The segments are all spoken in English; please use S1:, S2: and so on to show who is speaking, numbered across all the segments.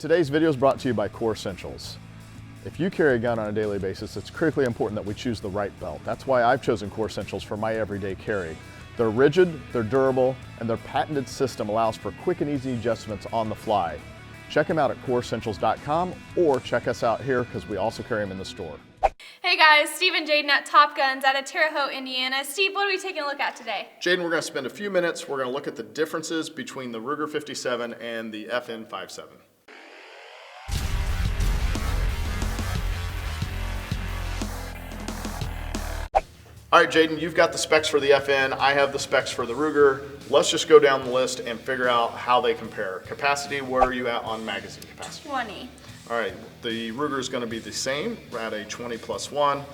S1: Today's video is brought to you by Core Essentials. If you carry a gun on a daily basis, it's critically important that we choose the right belt. That's why I've chosen Core Essentials for my everyday carry. They're rigid, they're durable, and their patented system allows for quick and easy adjustments on the fly. Check them out at coreessentials.com or check us out here because we also carry them in the store.
S2: Hey guys, Steve and Jaden at Top Guns out of Terre Haute, Indiana. Steve, what are we taking a look at today?
S1: Jaden, we're going to spend a few minutes. We're going to look at the differences between the Ruger 57 and the FN 57. All right, Jaden, you've got the specs for the FN. I have the specs for the Ruger. Let's just go down the list and figure out how they compare. Capacity, where are you at on magazine capacity?
S2: 20.
S1: All right, the Ruger is going to be the same. We're at a 20+1.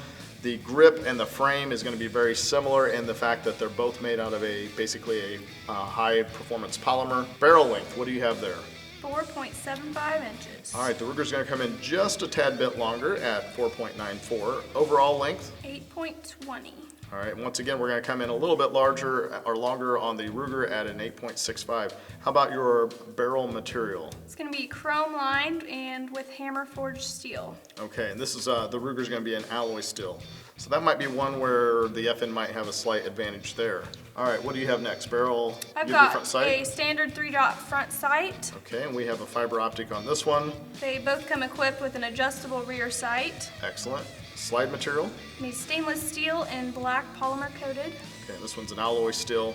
S1: The grip and the frame is going to be very similar in the fact that they're both made out of basically a high performance polymer. Barrel length, what do you have there?
S2: 4.75 inches.
S1: All right, the Ruger's going to come in just a tad bit longer at 4.94. Overall length?
S2: 8.20.
S1: All right, once again, we're going to come in a little bit larger or longer on the Ruger at an 8.65. How about your barrel material?
S2: It's going to be chrome lined and with hammer forged steel.
S1: Okay, and this is the Ruger's going to be an alloy steel. So that might be one where the FN might have a slight advantage there. All right, what do you have next? Barrel,
S2: I've
S1: you have your
S2: got
S1: front sight?
S2: a standard 3-dot front sight.
S1: Okay, and we have a fiber optic on this one.
S2: They both come equipped with an adjustable rear sight.
S1: Excellent. Slide material?
S2: These stainless steel and black polymer coated.
S1: Okay, this one's an alloy steel.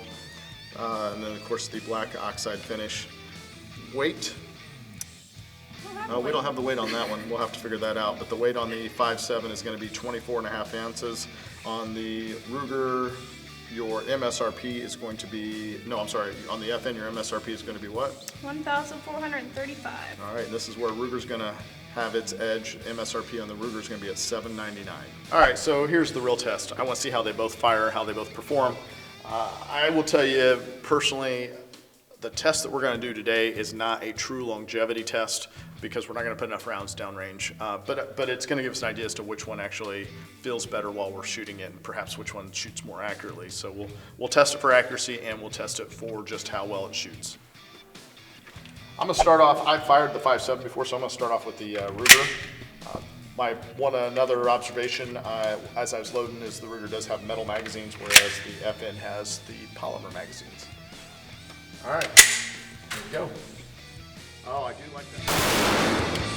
S1: And then of course the black oxide finish. Weight? We don't have the weight on that one. We'll have to figure that out. But the weight on the 5.7 is going to be 24.5 ounces. On the Ruger, your MSRP is going to be, no, I'm sorry, on the FN, your MSRP is going to be what?
S2: $1,435.
S1: All right, and this is where Ruger's going to have its edge. MSRP on the Ruger is going to be at $799. All right, so here's the real test. I want to see how they both fire, how they both perform. I will tell you personally, the test that we're going to do today is not a true longevity test because we're not going to put enough rounds downrange. But it's going to give us an idea as to which one actually feels better while we're shooting it, and perhaps which one shoots more accurately. So we'll test it for accuracy and we'll test it for just how well it shoots. I'm going to start off. I fired the 5.7 before, so I'm going to start off with the Ruger. Another observation as I was loading is the Ruger does have metal magazines, whereas the FN has the polymer magazines. All right, here we go. Oh, I do like that.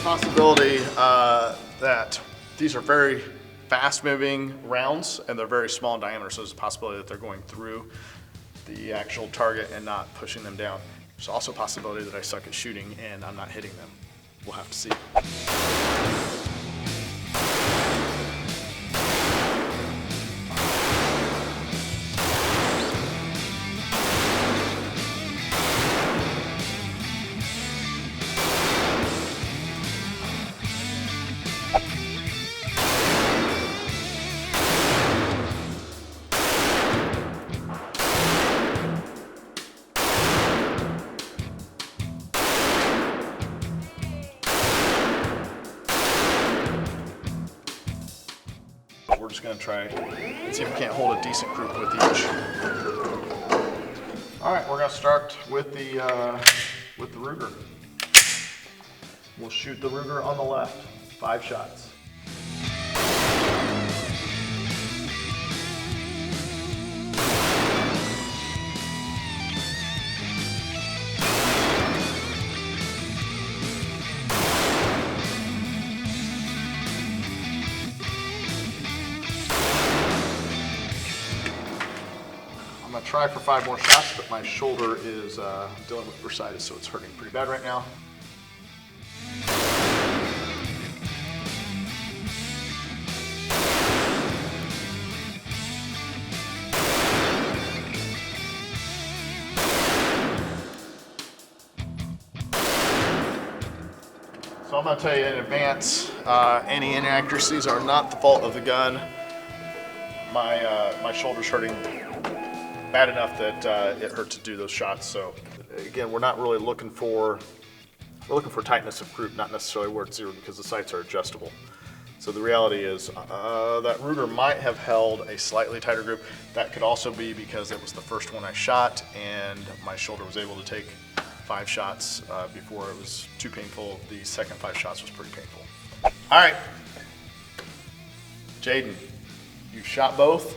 S1: Possibility that these are very fast moving rounds and they're very small in diameter, so there's a possibility that they're going through the actual target and not pushing them down. There's also a possibility that I suck at shooting and I'm not hitting them. We'll have to see. We're just going to try and see if we can't hold a decent group with each. All right, we're going to start with the Ruger. We'll shoot the Ruger on the left, 5 shots. I'm going to try for 5 more shots, but my shoulder is dealing with bursitis, so it's hurting pretty bad right now. I'm gonna tell you in advance, any inaccuracies are not the fault of the gun. My shoulder's hurting bad enough that it hurt to do those shots. So again, we're not really looking for tightness of group, not necessarily where it's zero, because the sights are adjustable. So the reality is that Ruger might have held a slightly tighter group. That could also be because it was the first one I shot and my shoulder was able to take 5 shots before it was too painful. The second 5 shots was pretty painful. All right, Jaden, you shot both.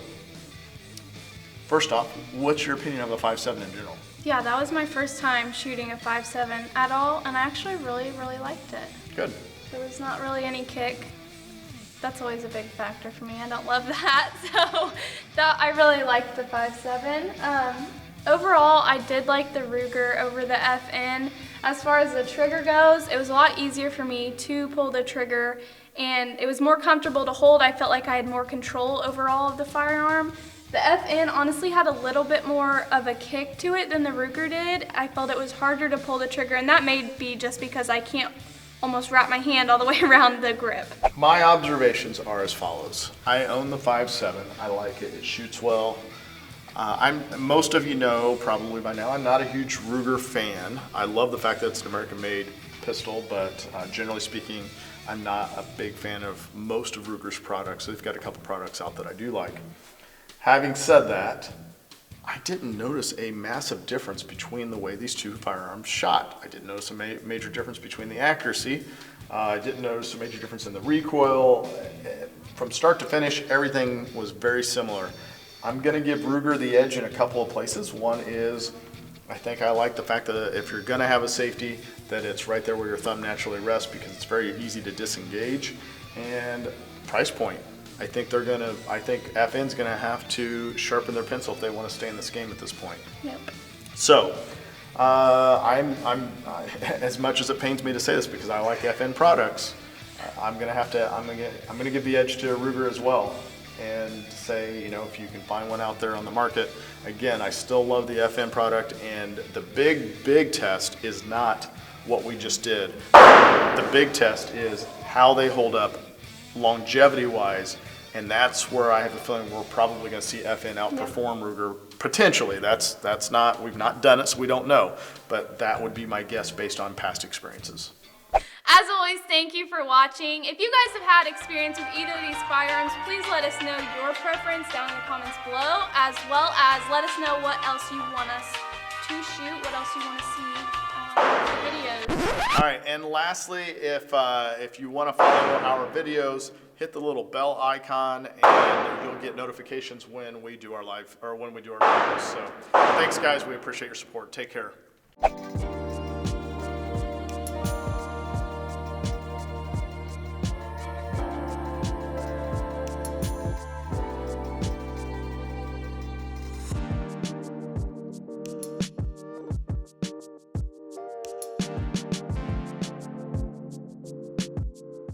S1: First off, what's your opinion of a 5.7 in general?
S2: Yeah, that was my first time shooting a 5.7 at all, and I actually really liked it.
S1: Good.
S2: There was not really any kick. That's always a big factor for me. I don't love that, so I really liked the 5.7. Overall, I did like the Ruger over the FN. As far as the trigger goes, it was a lot easier for me to pull the trigger, and it was more comfortable to hold. I felt like I had more control overall of the firearm. The FN honestly had a little bit more of a kick to it than the Ruger did. I felt it was harder to pull the trigger, and that may be just because I can't almost wrap my hand all the way around the grip.
S1: My observations are as follows. I own the 5.7. I like it. It shoots well. Most of you know probably by now, I'm not a huge Ruger fan. I love the fact that it's an American-made pistol, but generally speaking, I'm not a big fan of most of Ruger's products. They've got a couple products out that I do like. Having said that, I didn't notice a massive difference between the way these two firearms shot. I didn't notice a major difference between the accuracy. I didn't notice a major difference in the recoil. From start to finish, everything was very similar. I'm gonna give Ruger the edge in a couple of places. One is, I think I like the fact that if you're gonna have a safety, that it's right there where your thumb naturally rests, because it's very easy to disengage. And price point. I think FN's gonna have to sharpen their pencil if they want to stay in this game at this point.
S2: Yep.
S1: So, I'm as much as it pains me to say this because I like FN products, I'm gonna give the edge to Ruger as well, and say, you know, if you can find one out there on the market. Again, I still love the FN product, and the big test is not what we just did. The big test is how they hold up longevity-wise, and that's where I have a feeling we're probably going to see FN outperform Ruger potentially. We've not done it, so we don't know, but that would be my guess based on past experiences.
S2: As always, thank you for watching. If you guys have had experience with either of these firearms, please let us know your preference down in the comments below, as well as let us know what else you want us to shoot, what else you want to see in videos.
S1: All right, and lastly, if you want to follow our videos, hit the little bell icon, and you'll get notifications when we do our videos. So, thanks, guys. We appreciate your support. Take care.